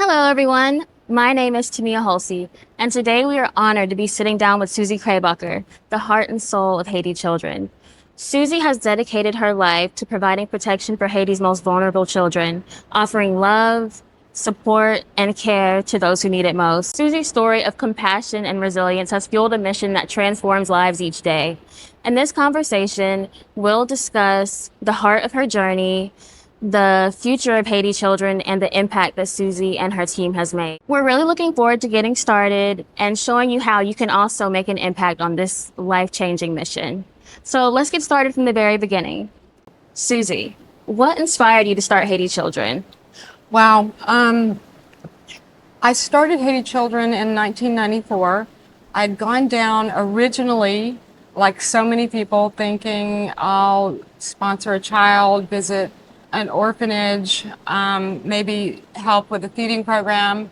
Hello, everyone. My name is Tamia Hulsey, and today we are honored to be sitting down with Susie Krabacher, the heart and soul of Haiti children. Susie has dedicated her life to providing protection for Haiti's most vulnerable children, offering love, support, and care to those who need it most. Susie's story of compassion and resilience has fueled a mission that transforms lives each day. In this conversation, we'll discuss the heart of her journey, the future of Haiti children, and the impact that Susie and her team has made. We're really looking forward to getting started and showing you how you can also make an impact on this life-changing mission. So let's get started from the very beginning. Susie, what inspired you to start Haiti Children? Wow. I started Haiti Children in 1994. I'd gone down originally, like so many people, thinking I'll sponsor a child, visit an orphanage, maybe help with a feeding program.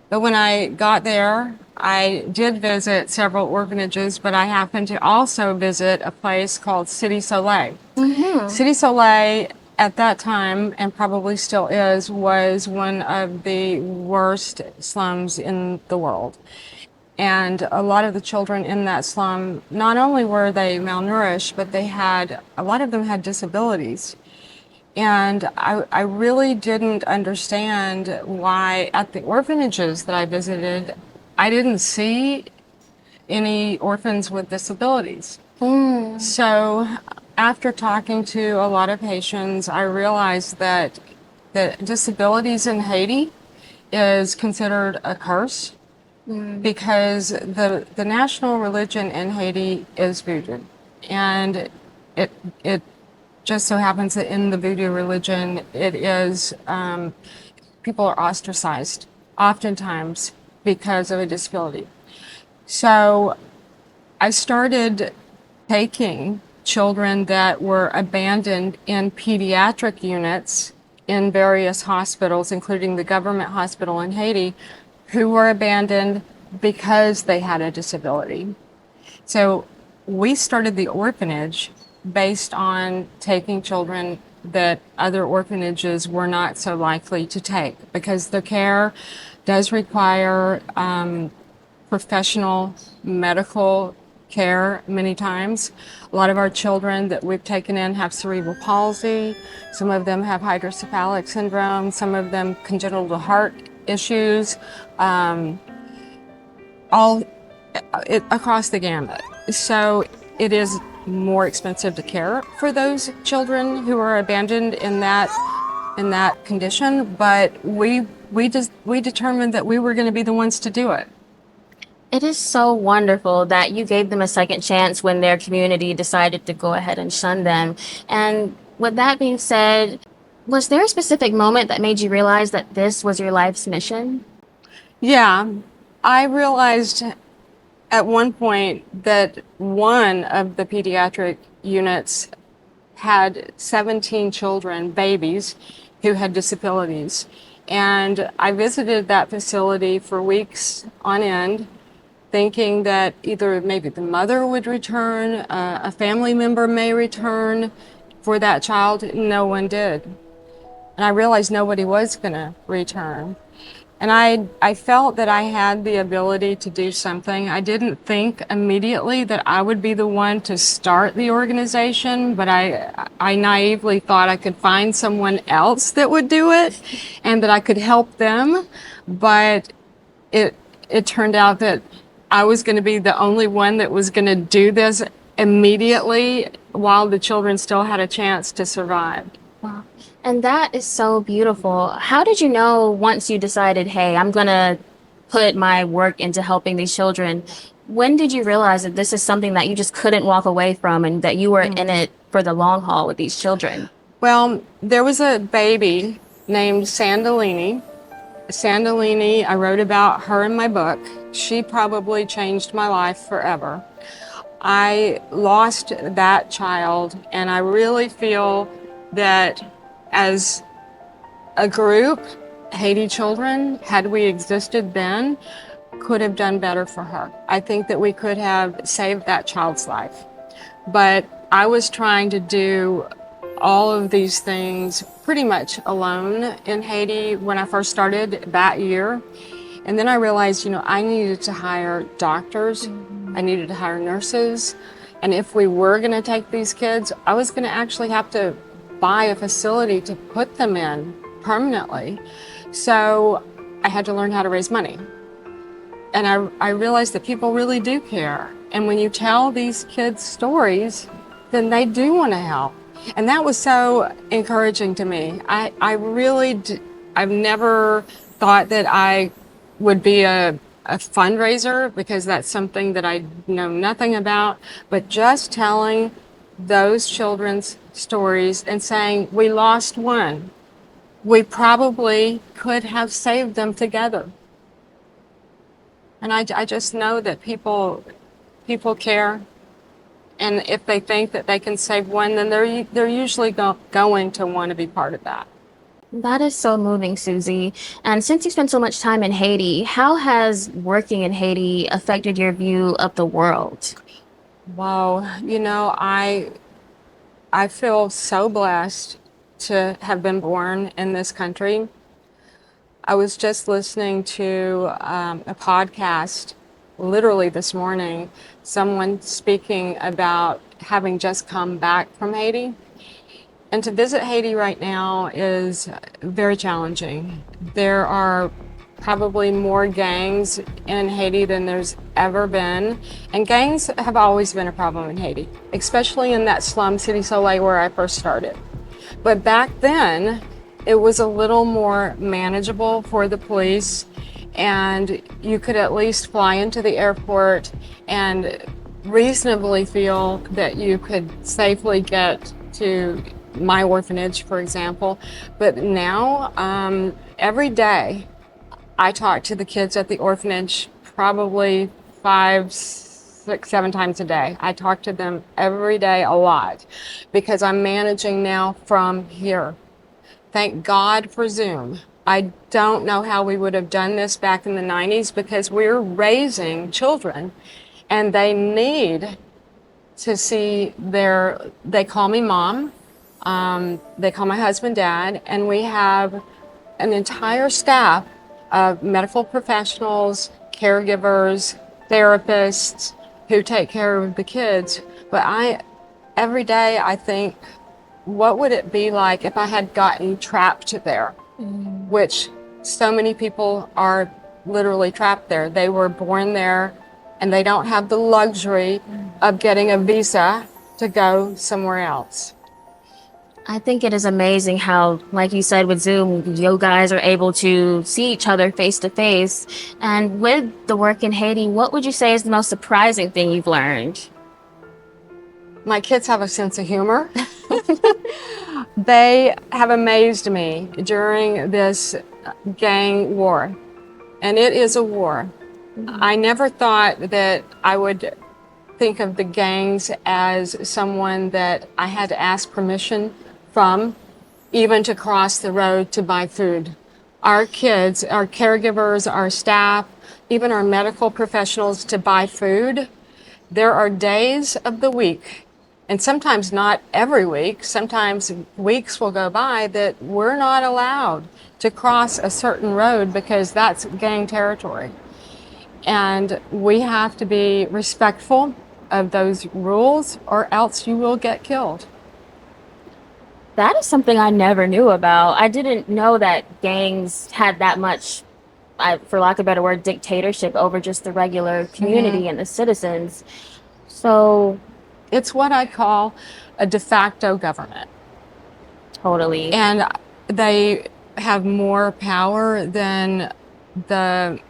But when I got there, I did visit several orphanages, but I happened to also visit a place called Cité Soleil. Cité Soleil at that time, and probably still is, was one of the worst slums in the world. And a lot of the children in that slum, not only were they malnourished, but a lot of them had disabilities. And I really didn't understand why at the orphanages that I visited, I didn't see any orphans with disabilities. So after talking to a lot of Haitians, I realized that disabilities in Haiti is considered a curse because the national religion in Haiti is voodoo. And it just so happens that in the voodoo religion, it is, people are ostracized oftentimes because of a disability. So I started taking children that were abandoned in pediatric units in various hospitals, including the government hospital in Haiti, who were abandoned because they had a disability. So we started the orphanage based on taking children that other orphanages were not so likely to take, because the care does require professional medical care many times. A lot of our children that we've taken in have cerebral palsy. Some of them have hydrocephalic syndrome. Some of them congenital heart issues. Across the gamut. So it is more expensive to care for those children who are abandoned in that condition, but we determined that we were going to be the ones to do it. It is so wonderful that you gave them a second chance when their community decided to go ahead and shun them. And with that being said, was there a specific moment that made you realize that this was your life's mission? Yeah, I realized at one point that one of the pediatric units had 17 children, babies, who had disabilities. And I visited that facility for weeks on end, thinking that either maybe the mother would return, a family member may return for that child. No one did. And I realized nobody was going to return. And I felt that I had the ability to do something. I didn't think immediately that I would be the one to start the organization, but I naively thought I could find someone else that would do it and that I could help them. But it turned out that I was going to be the only one that was going to do this immediately while the children still had a chance to survive. Wow. And that is so beautiful. How did you know once you decided, hey, I'm going to put my work into helping these children? When did you realize that this is something that you just couldn't walk away from and that you were in it for the long haul with these children? Well, there was a baby named Sandalini. Sandalini, I wrote about her in my book. She probably changed my life forever. I lost that child, and I really feel that as a group, Haiti Children, had we existed then, could have done better for her. I think that we could have saved that child's life. But I was trying to do all of these things pretty much alone in Haiti when I first started that year. And then I realized, I needed to hire doctors, I needed to hire nurses. And if we were going to take these kids, I was going to actually have to buy a facility to put them in permanently. So I had to learn how to raise money. And I realized that people really do care. And when you tell these kids stories, then they do want to help. And that was so encouraging to me. I've never thought that I would be a fundraiser, because that's something that I know nothing about. But just telling those children's stories and saying, we lost one, we probably could have saved them together. And I just know that people care, and if they think that they can save one, then they're usually going to want to be part of that. That is so moving, Susie. And since you spent so much time in Haiti, how has working in Haiti affected your view of the world? Wow, I feel so blessed to have been born in this country. I was just listening to a podcast literally this morning, someone speaking about having just come back from Haiti. And to visit Haiti right now is very challenging. There are probably more gangs in Haiti than there's ever been. And gangs have always been a problem in Haiti, especially in that slum, City Soleil, where I first started. But back then, it was a little more manageable for the police, and you could at least fly into the airport and reasonably feel that you could safely get to my orphanage, for example. But now, every day, I talk to the kids at the orphanage probably 5, 6, 7 times a day. I talk to them every day a lot, because I'm managing now from here. Thank God for Zoom. I don't know how we would have done this back in the 90s, because we're raising children and they need to see they call me mom, they call my husband dad, and we have an entire staff of medical professionals, caregivers, therapists who take care of the kids. But every day I think, what would it be like if I had gotten trapped there? Which so many people are literally trapped there. They were born there and they don't have the luxury of getting a visa to go somewhere else. I think it is amazing how, like you said, with Zoom, you guys are able to see each other face to face. And with the work in Haiti, what would you say is the most surprising thing you've learned? My kids have a sense of humor. They have amazed me during this gang war, and it is a war. I never thought that I would think of the gangs as someone that I had to ask permission from, even to cross the road to buy food. Our kids, our caregivers, our staff, even our medical professionals, to buy food, there are days of the week, and sometimes not every week, sometimes weeks will go by that we're not allowed to cross a certain road because that's gang territory. And we have to be respectful of those rules, or else you will get killed. That is something I never knew about. I didn't know that gangs had that much, for lack of a better word, dictatorship over just the regular community and the citizens. So, It's what I call a de facto government. totally. And they have more power than the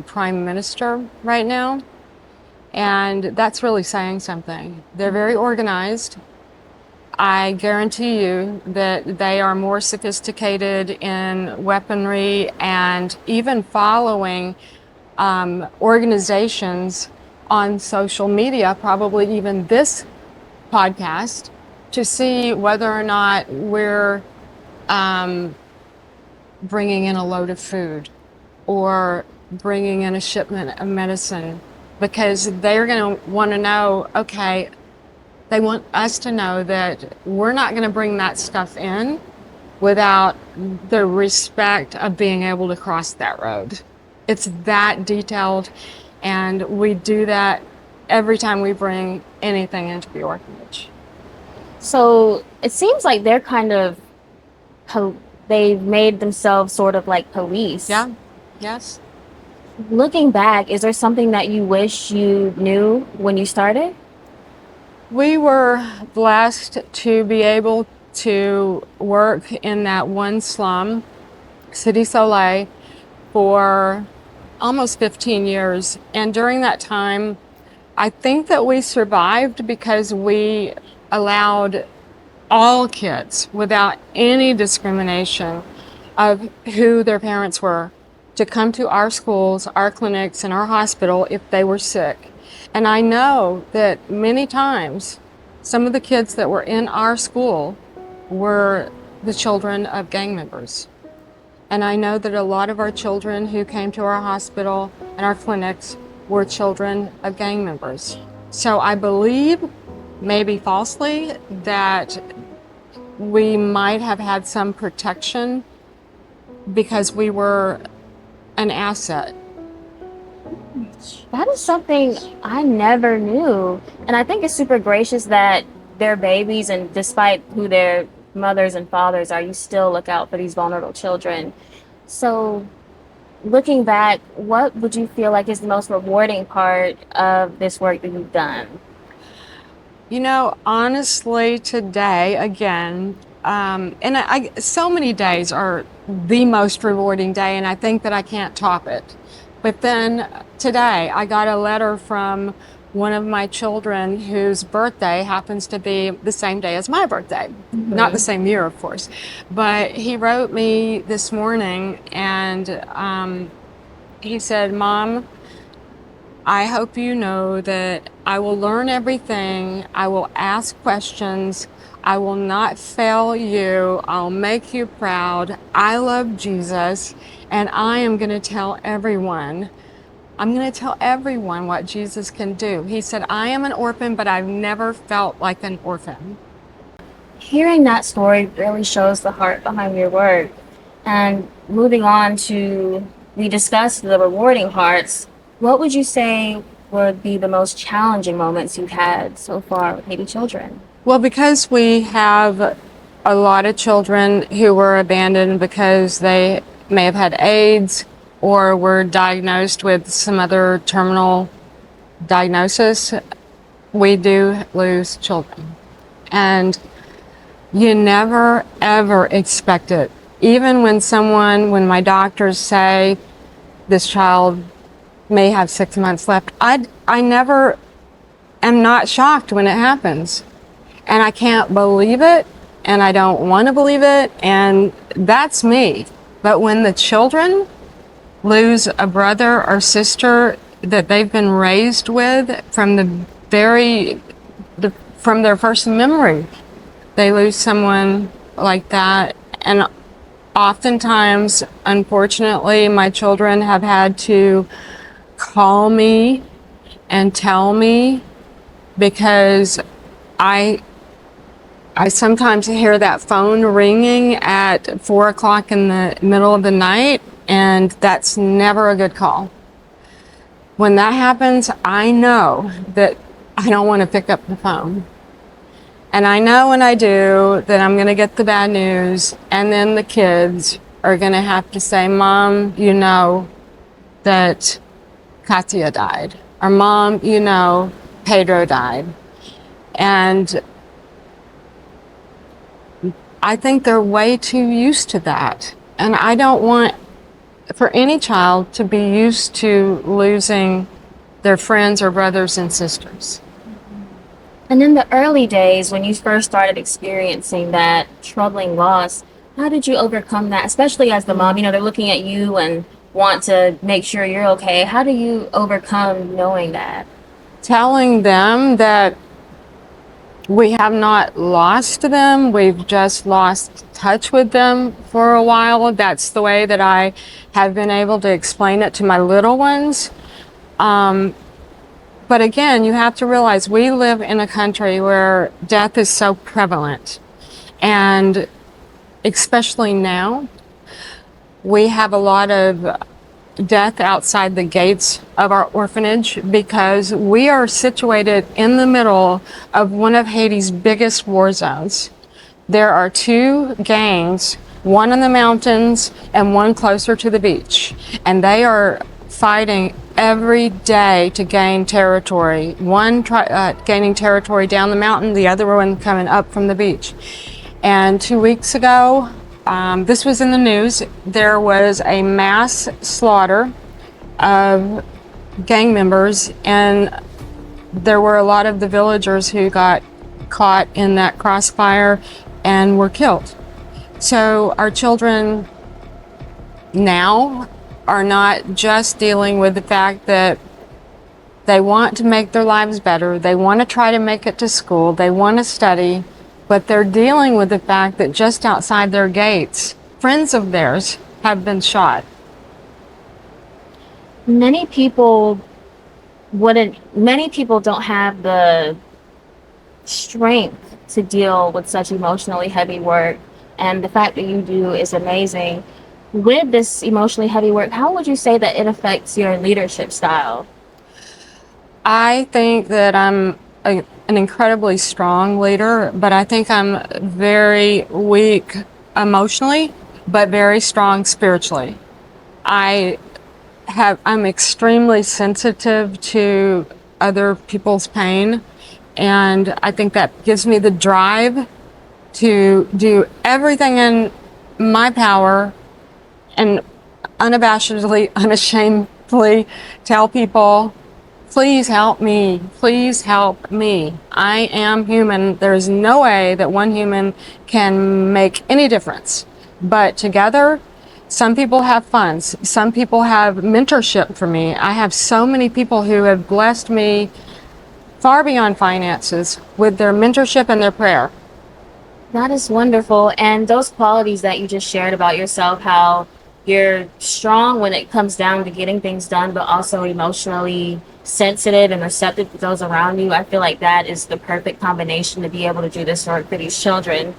prime minister right now. And that's really saying something. They're very organized. I guarantee you that they are more sophisticated in weaponry and even following organizations on social media, probably even this podcast, to see whether or not we're bringing in a load of food or bringing in a shipment of medicine, because they're going to want to know, okay, they want us to know that we're not going to bring that stuff in, without the respect of being able to cross that road. It's that detailed, and we do that every time we bring anything into the orphanage. So it seems like they're kind of, they've made themselves sort of like police. Yeah, yes. Looking back, is there something that you wish you knew when you started? We were blessed to be able to work in that one slum, City Soleil, for almost 15 years. And during that time, I think that we survived because we allowed all kids, without any discrimination of who their parents were, to come to our schools, our clinics, and our hospital if they were sick. And I know that many times some of the kids that were in our school were the children of gang members. And I know that a lot of our children who came to our hospital and our clinics were children of gang members. So I believe, maybe falsely, that we might have had some protection because we were an asset. That is something I never knew. And I think it's super gracious that they're babies, and despite who their mothers and fathers are, you still look out for these vulnerable children. So, looking back, what would you feel like is the most rewarding part of this work that you've done? You know, honestly, today, again, so many days are the most rewarding day, and I think that I can't top it. But then today, I got a letter from one of my children whose birthday happens to be the same day as my birthday. Not the same year, of course. But he wrote me this morning, and he said, "Mom, I hope you know that I will learn everything. I will ask questions. I will not fail you. I'll make you proud. I love Jesus, and I am going to tell everyone. I'm going to tell everyone what Jesus can do." He said, "I am an orphan, but I've never felt like an orphan." Hearing that story really shows the heart behind your work. And moving on to, we discussed the rewarding parts. What would you say would be the most challenging moments you've had so far with Haiti Children? Well, because we have a lot of children who were abandoned because they may have had AIDS or were diagnosed with some other terminal diagnosis, we do lose children. And you never, ever expect it. Even when my doctors say this child may have 6 months left, I never am not shocked when it happens. And I can't believe it, and I don't want to believe it, and that's me. But when the children lose a brother or sister that they've been raised with from from their first memory, they lose someone like that. And oftentimes, unfortunately, my children have had to call me and tell me, because I sometimes hear that phone ringing at 4 o'clock in the middle of the night, and that's never a good call. When that happens, I know that I don't want to pick up the phone. And I know when I do that I'm going to get the bad news, and then the kids are going to have to say, "Mom, you know that Katia died." Or, "Mom, you know Pedro died." And I think they're way too used to that. And I don't want for any child to be used to losing their friends or brothers and sisters. And in the early days, when you first started experiencing that troubling loss, how did you overcome that? Especially as the mom, they're looking at you and want to make sure you're okay. How do you overcome knowing that? Telling them that we have not lost them, we've just lost touch with them for a while. That's the way that I have been able to explain it to my little ones. But again, you have to realize we live in a country where death is so prevalent. And especially now. We have a lot of death outside the gates of our orphanage because we are situated in the middle of one of Haiti's biggest war zones. There are two gangs, one in the mountains and one closer to the beach, and they are fighting every day to gain territory. One gaining territory down the mountain, the other one coming up from the beach. And 2 weeks ago, this was in the news, there was a mass slaughter of gang members, and there were a lot of the villagers who got caught in that crossfire and were killed. So our children now are not just dealing with the fact that they want to make their lives better, they want to try to make it to school, they want to study, but they're dealing with the fact that just outside their gates, friends of theirs have been shot. Many people don't have the strength to deal with such emotionally heavy work, and the fact that you do is amazing. With this emotionally heavy work, how would you say that it affects your leadership style? I think that I'm an incredibly strong leader, but I think I'm very weak emotionally, but very strong spiritually. I'm extremely sensitive to other people's pain, and I think that gives me the drive to do everything in my power and unabashedly, unashamedly tell people, please help me, please help me. I am human. There's no way that one human can make any difference. But together, some people have funds. Some people have mentorship for me. I have so many people who have blessed me far beyond finances with their mentorship and their prayer. That is wonderful. And those qualities that you just shared about yourself, how you're strong when it comes down to getting things done, but also emotionally sensitive and receptive to those around you, I feel like that is the perfect combination to be able to do this work for these children.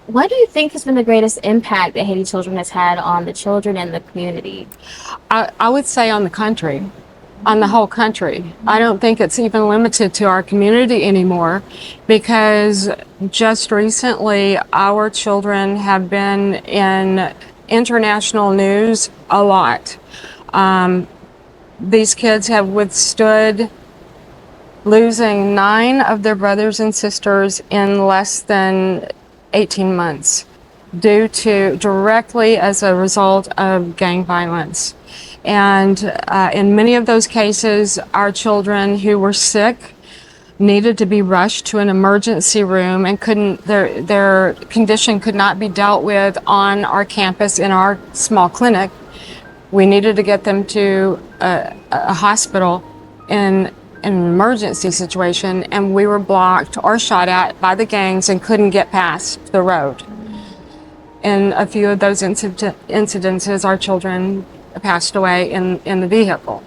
What do you think has been the greatest impact that Haiti Children has had on the children and the community? I would say on the country, on the whole country. I don't think it's even limited to our community anymore, because just recently our children have been in international news a lot. These kids have withstood losing 9 of their brothers and sisters in less than 18 months directly as a result of gang violence. And in many of those cases, our children who were sick needed to be rushed to an emergency room and their condition could not be dealt with on our campus in our small clinic. We needed to get them to a hospital in an emergency situation, and we were blocked or shot at by the gangs and couldn't get past the road. In a few of those incidences, our children passed away in the vehicle.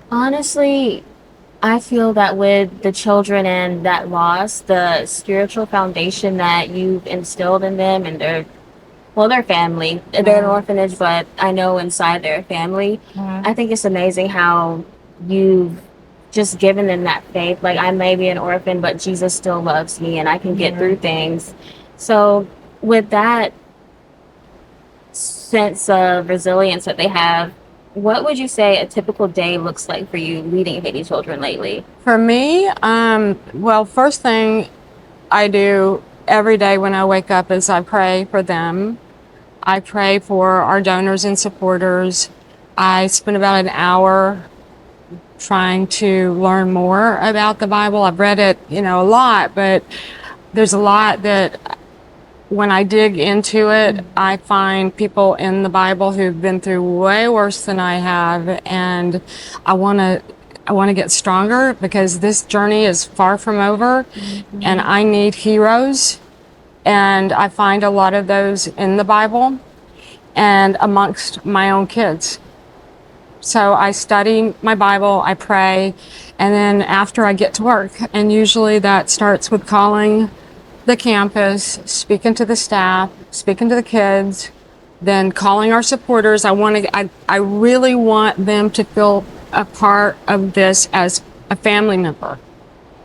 Honestly, I feel that with the children and that loss, the spiritual foundation that you've instilled in them and their family, they're an orphanage, but I know inside their family, I think it's amazing how you've just given them that faith. Like, I may be an orphan, but Jesus still loves me and I can get through things. So with that sense of resilience that they have, what would you say a typical day looks like for you leading Haiti Children lately? For me, well, first thing I do every day when I wake up is I pray for them. I pray for our donors and supporters. I spend about an hour trying to learn more about the Bible. I've read it, a lot, but there's a lot that when I dig into it, I find people in the Bible who've been through way worse than I have, and I want to get stronger because this journey is far from over, and I need heroes, and I find a lot of those in the Bible and amongst my own kids. So I study my Bible, I pray, and then after I get to work, and usually that starts with calling the campus, speaking to the staff, speaking to the kids, then calling our supporters. I really want them to feel a part of this as a family member,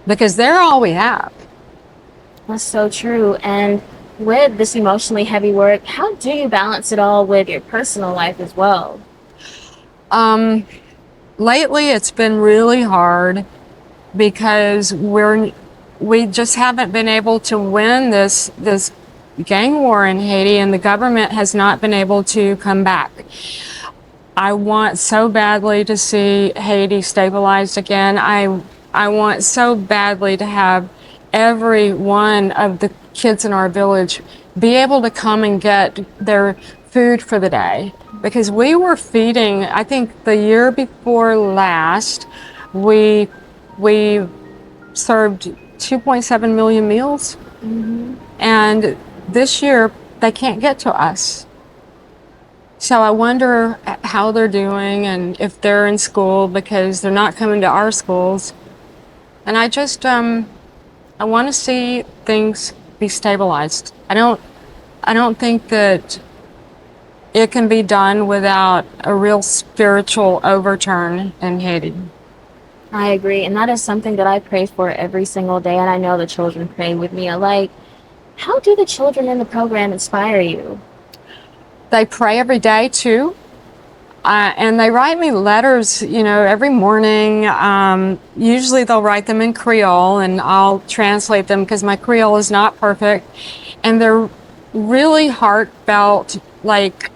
because they're all we have. That's so true. And with this emotionally heavy work, how do you balance it all with your personal life as well? Lately, it's been really hard because we just haven't been able to win this gang war in Haiti, and the government has not been able to come back. I want so badly to see Haiti stabilized again. I want so badly to have every one of the kids in our village be able to come and get their food for the day, because we were feeding, I think the year before last, we served 2.7 million meals. And this year they can't get to us. So I wonder how they're doing and if they're in school, because they're not coming to our schools. And I just I want to see things be stabilized. I don't think that it can be done without a real spiritual overturn in Haiti. I agree. And that is something that I pray for every single day. And I know the children pray with me alike. How do the children in the program inspire you? They pray every day too. And they write me letters, every morning. Usually they'll write them in Creole and I'll translate them because my Creole is not perfect. And they're really heartfelt, like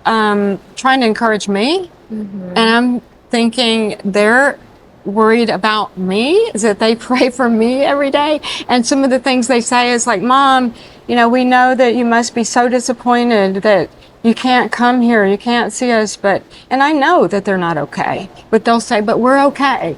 trying to encourage me. And I'm thinking they're worried about me, is that they pray for me every day. And some of the things they say is like, Mom, we know that you must be so disappointed that you can't come here, you can't see us, and I know that they're not okay, but they'll say, but we're okay.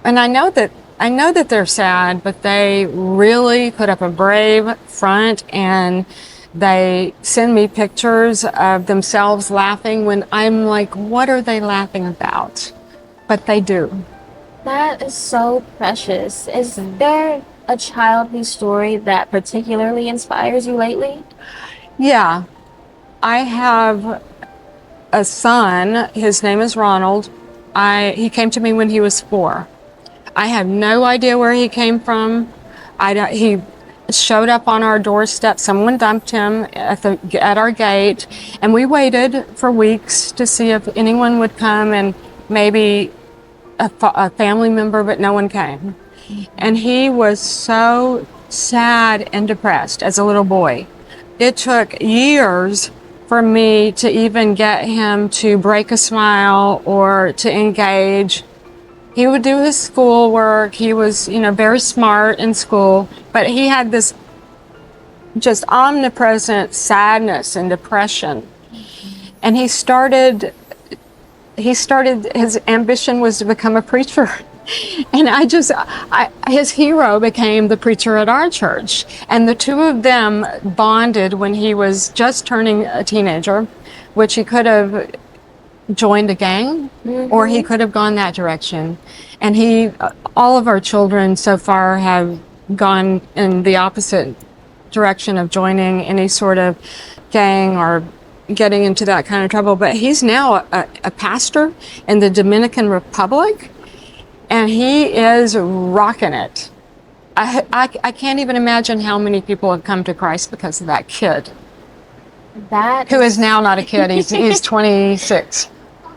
And I know that they're sad, but they really put up a brave front, and they send me pictures of themselves laughing when I'm like, what are they laughing about? But they do. That is so precious. Is there a child whose story that particularly inspires you lately? Yeah, I have a son. His name is Ronald. He came to me when he was 4. I have no idea where he came from. He showed up on our doorstep. Someone dumped him at our gate, and we waited for weeks to see if anyone would come, and maybe a family member, but no one came. And he was so sad and depressed as a little boy. It took years for me to even get him to break a smile or to engage. He would do his schoolwork. He was, very smart in school, but he had this just omnipresent sadness and depression. And his ambition was to become a preacher. And his hero became the preacher at our church. And the two of them bonded when he was just turning a teenager, which he could have joined a gang, or he could have gone that direction. And all of our children so far have gone in the opposite direction of joining any sort of gang or getting into that kind of trouble. But he's now a pastor in the Dominican Republic, and he is rocking it. I can't even imagine how many people have come to Christ because of that kid. Who is now not a kid, he's 26.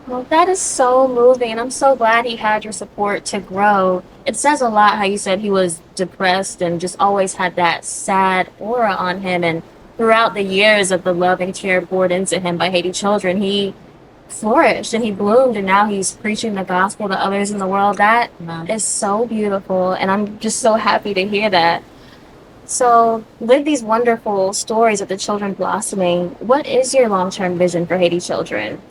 Well, that is so moving, and I'm so glad he had your support to grow. It says a lot how you said he was depressed and just always had that sad aura on him, and throughout the years of the love and care poured into him by Haiti Children, he flourished and he bloomed, and now he's preaching the gospel to others in the world. That is so beautiful, and I'm just so happy to hear that. So, with these wonderful stories of the children blossoming, what is your long-term vision for Haiti Children?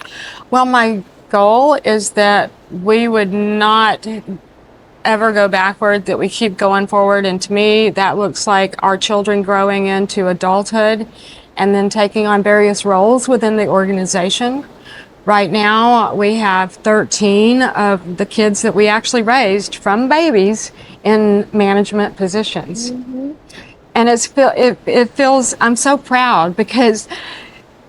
Well, my goal is that we would not ever go backward, that we keep going forward. And to me, that looks like our children growing into adulthood and then taking on various roles within the organization. Right now, we have 13 of the kids that we actually raised from babies in management positions. And it feels, I'm so proud because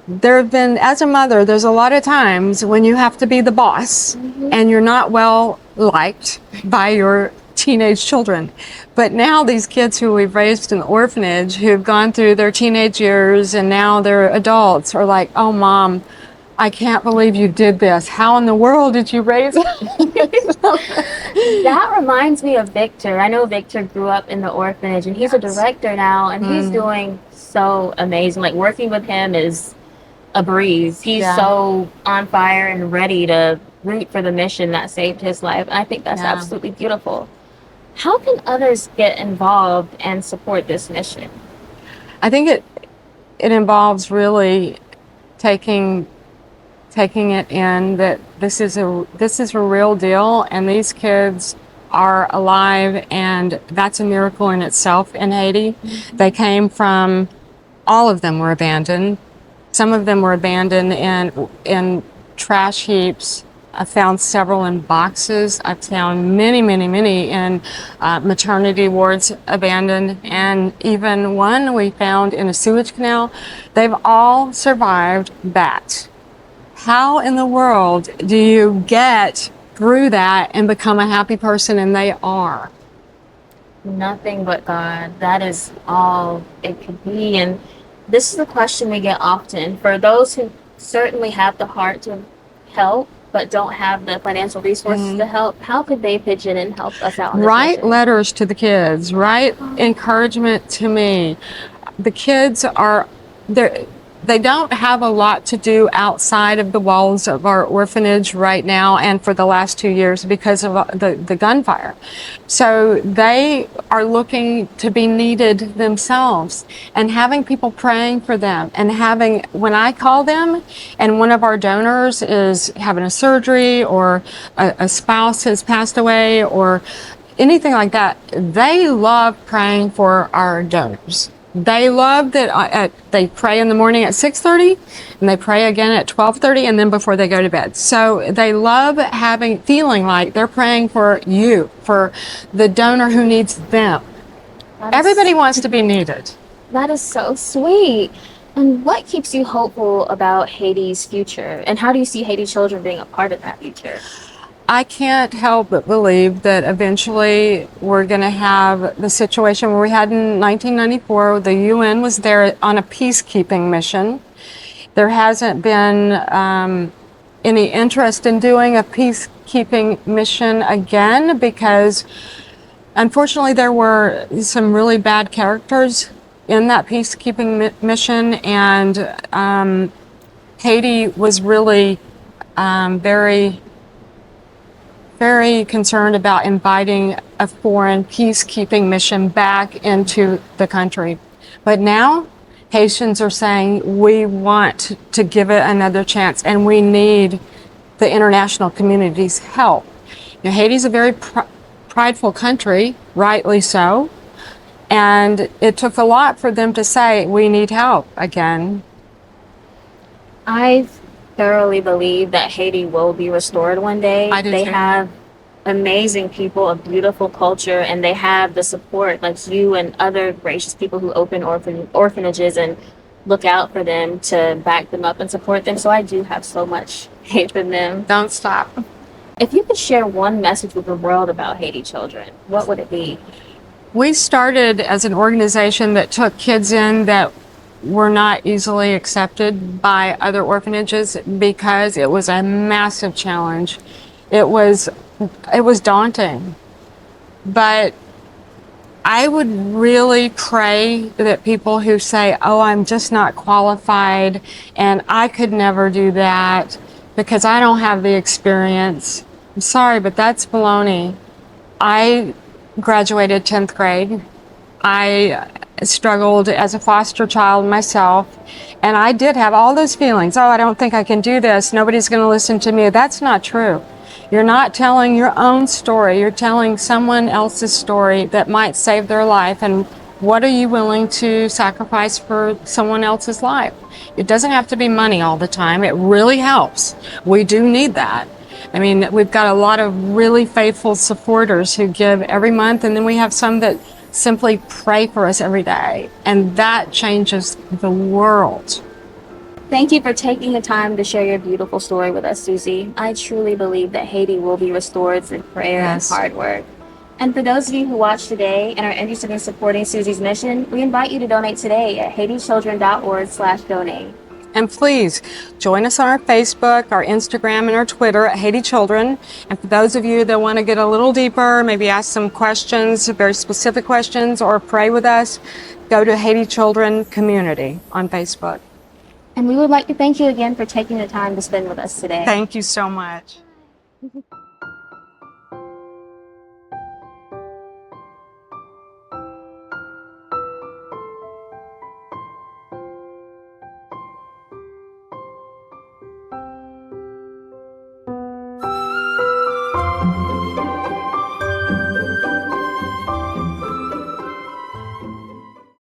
there have been, as a mother, there's a lot of times when you have to be the boss and you're not well liked by your teenage children. But now these kids who we've raised in the orphanage, who've gone through their teenage years and now they're adults, are like, oh, Mom, I can't believe you did this. How in the world did you raise it? That reminds me of Victor. I know Victor grew up in the orphanage and he's a director now and he's doing so amazing. Like working with him is a breeze. He's so on fire and ready to root for the mission that saved his life. I think that's absolutely beautiful. How can others get involved and support this mission? I think it involves really taking it in that this is a real deal, and these kids are alive, and that's a miracle in itself in Haiti. They came from, all of them were abandoned. Some of them were abandoned in trash heaps. I found several in boxes. I've found many in maternity wards abandoned, and even one we found in a sewage canal. They've all survived that. How in the world do you get through that and become a happy person? And they are. Nothing but God. That is all it could be. And this is a question we get often. For those who certainly have the heart to help, but don't have the financial resources to help, how could they pitch in and help us out? Write letters to the kids, write encouragement to me. The kids are, they don't have a lot to do outside of the walls of our orphanage right now and for the last 2 years because of the gunfire. So they are looking to be needed themselves, and having people praying for them, and having, when I call them and one of our donors is having a surgery or a spouse has passed away or anything like that, they love praying for our donors. They love that they pray in the morning at 6:30 and they pray again at 12:30 and then before they go to bed. So they love feeling like they're praying for you, for the donor who needs them. Everybody wants to be needed. That is so sweet. And what keeps you hopeful about Haiti's future? And how do you see Haiti children being a part of that future? I can't help but believe that eventually we're going to have the situation where we had in 1994. The UN was there on a peacekeeping mission. There hasn't been any interest in doing a peacekeeping mission again because unfortunately there were some really bad characters in that peacekeeping mission, and Haiti was really very concerned about inviting a foreign peacekeeping mission back into the country. But now Haitians are saying we want to give it another chance and we need the international community's help. Now, Haiti's a very prideful country, rightly so, and it took a lot for them to say we need help again. I thoroughly believe that Haiti will be restored one day. They have amazing people, a beautiful culture, and they have the support like you and other gracious people who open orphanages and look out for them to back them up and support them. So I do have so much hate for them. Don't stop. If you could share one message with the world about Haiti children, what would it be? We started as an organization that took kids in that were not easily accepted by other orphanages because it was a massive challenge. It was daunting. But I would really pray that people who say, oh, I'm just not qualified and I could never do that because I don't have the experience. I'm sorry, but that's baloney. I graduated 10th grade. I struggled as a foster child myself, and I did have all those feelings. Oh, I don't think I can do this. Nobody's going to listen to me. That's not true. You're not telling your own story. You're telling someone else's story that might save their life. And what are you willing to sacrifice for someone else's life? It doesn't have to be money all the time. It really helps. We do need that. I mean, we've got a lot of really faithful supporters who give every month, and then we have some that simply pray for us every day, and that changes the world. Thank you for taking the time to share your beautiful story with us, Susie. I truly believe that Haiti will be restored through prayer Yes. and hard work. And for those of you who watch today and are interested in supporting Susie's mission, we invite you to donate today at HaitiChildren.org/donate. And please join us on our Facebook, our Instagram, and our Twitter at Haiti Children. And for those of you that want to get a little deeper, maybe ask some questions, very specific questions, or pray with us, go to Haiti Children Community on Facebook. And we would like to thank you again for taking the time to spend with us today. Thank you so much.